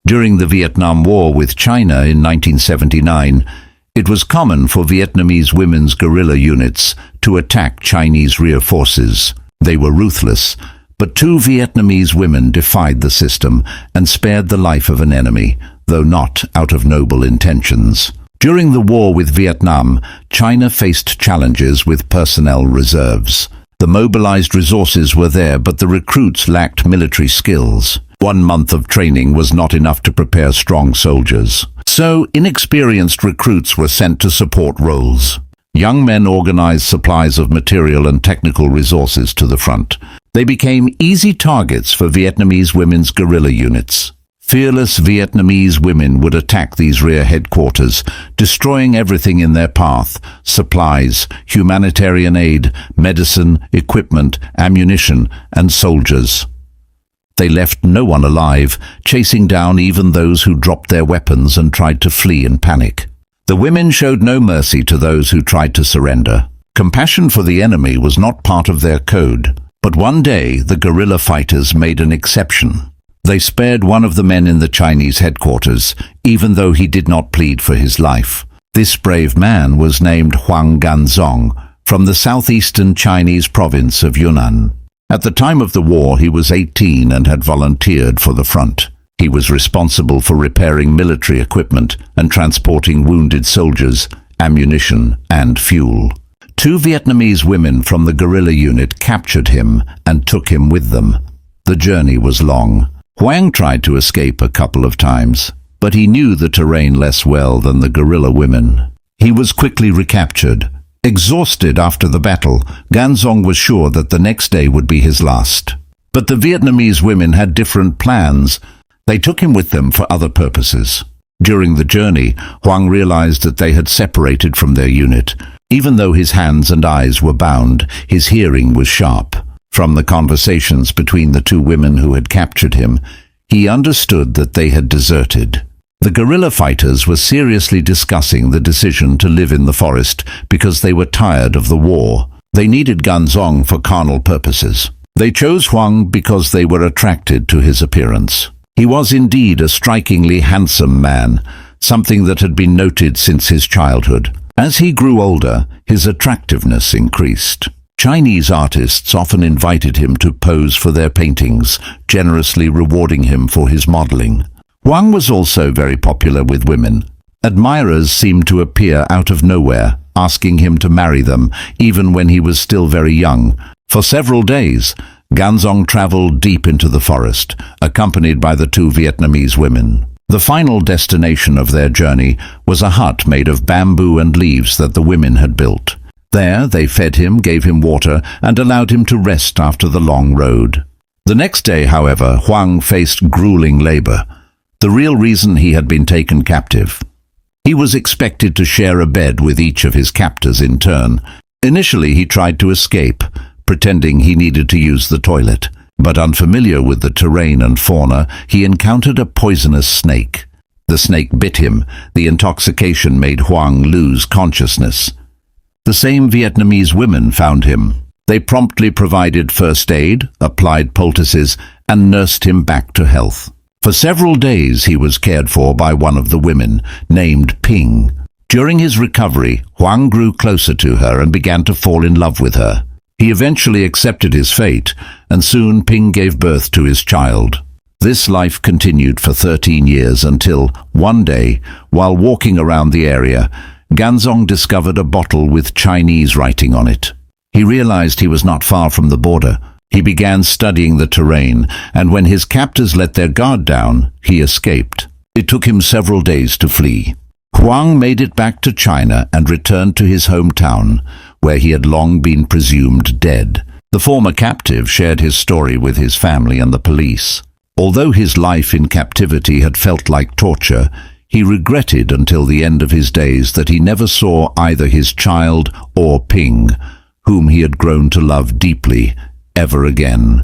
During the Vietnam War with China in 1979, it was common for Vietnamese women's guerrilla units to attack Chinese rear forces. They were ruthless, but 2 Vietnamese women defied the system and spared the life of an enemy, though not out of noble intentions. During the war with Vietnam, China faced challenges with personnel reserves. The mobilized resources were there, but the recruits lacked military skills. 1 month of training was not enough to prepare strong soldiers. So, inexperienced recruits were sent to support roles. Young men organized supplies of material and technical resources to the front. They became easy targets for Vietnamese women's guerrilla units. Fearless Vietnamese women would attack these rear headquarters, destroying everything in their path: supplies, humanitarian aid, medicine, equipment, ammunition, and soldiers. They left no one alive, chasing down even those who dropped their weapons and tried to flee in panic. The women showed no mercy to those who tried to surrender. Compassion for the enemy was not part of their code. But one day, the guerrilla fighters made an exception. They spared one of the men in the Chinese headquarters, even though he did not plead for his life. This brave man was named Huang Ganzong, from the southeastern Chinese province of Yunnan. At the time of the war, he was 18 and had volunteered for the front. He was responsible for repairing military equipment and transporting wounded soldiers, ammunition, and fuel. 2 Vietnamese women from the guerrilla unit captured him and took him with them. The journey was long. Huang tried to escape a couple of times, but he knew the terrain less well than the guerrilla women. He was quickly recaptured. Exhausted after the battle, Ganzong was sure that the next day would be his last. But the Vietnamese women had different plans. They took him with them for other purposes. During the journey, Huang realized that they had separated from their unit. Even though his hands and eyes were bound, his hearing was sharp. From the conversations between the 2 women who had captured him, he understood that they had deserted. The guerrilla fighters were seriously discussing the decision to live in the forest because they were tired of the war. They needed Ganzong for carnal purposes. They chose Huang because they were attracted to his appearance. He was indeed a strikingly handsome man, something that had been noted since his childhood. As he grew older, his attractiveness increased. Chinese artists often invited him to pose for their paintings, generously rewarding him for his modeling. Huang was also very popular with women. Admirers seemed to appear out of nowhere, asking him to marry them, even when he was still very young. For several days, Ganzong traveled deep into the forest, accompanied by the 2 Vietnamese women. The final destination of their journey was a hut made of bamboo and leaves that the women had built. There, they fed him, gave him water, and allowed him to rest after the long road. The next day, however, Huang faced grueling labor. The real reason he had been taken captive. He was expected to share a bed with each of his captors in turn. Initially, he tried to escape, pretending he needed to use the toilet. But unfamiliar with the terrain and fauna, he encountered a poisonous snake. The snake bit him. The intoxication made Huang lose consciousness. The same Vietnamese women found him. They promptly provided first aid, applied poultices, and nursed him back to health. For several days he was cared for by one of the women, named Ping. During his recovery, Huang grew closer to her and began to fall in love with her. He eventually accepted his fate, and soon Ping gave birth to his child. This life continued for 13 years until, one day, while walking around the area, Ganzong discovered a bottle with Chinese writing on it. He realized he was not far from the border. He began studying the terrain, and when his captors let their guard down, he escaped. It took him several days to flee. Huang made it back to China and returned to his hometown, where he had long been presumed dead. The former captive shared his story with his family and the police. Although his life in captivity had felt like torture, he regretted until the end of his days that he never saw either his child or Ping, whom he had grown to love deeply, ever again.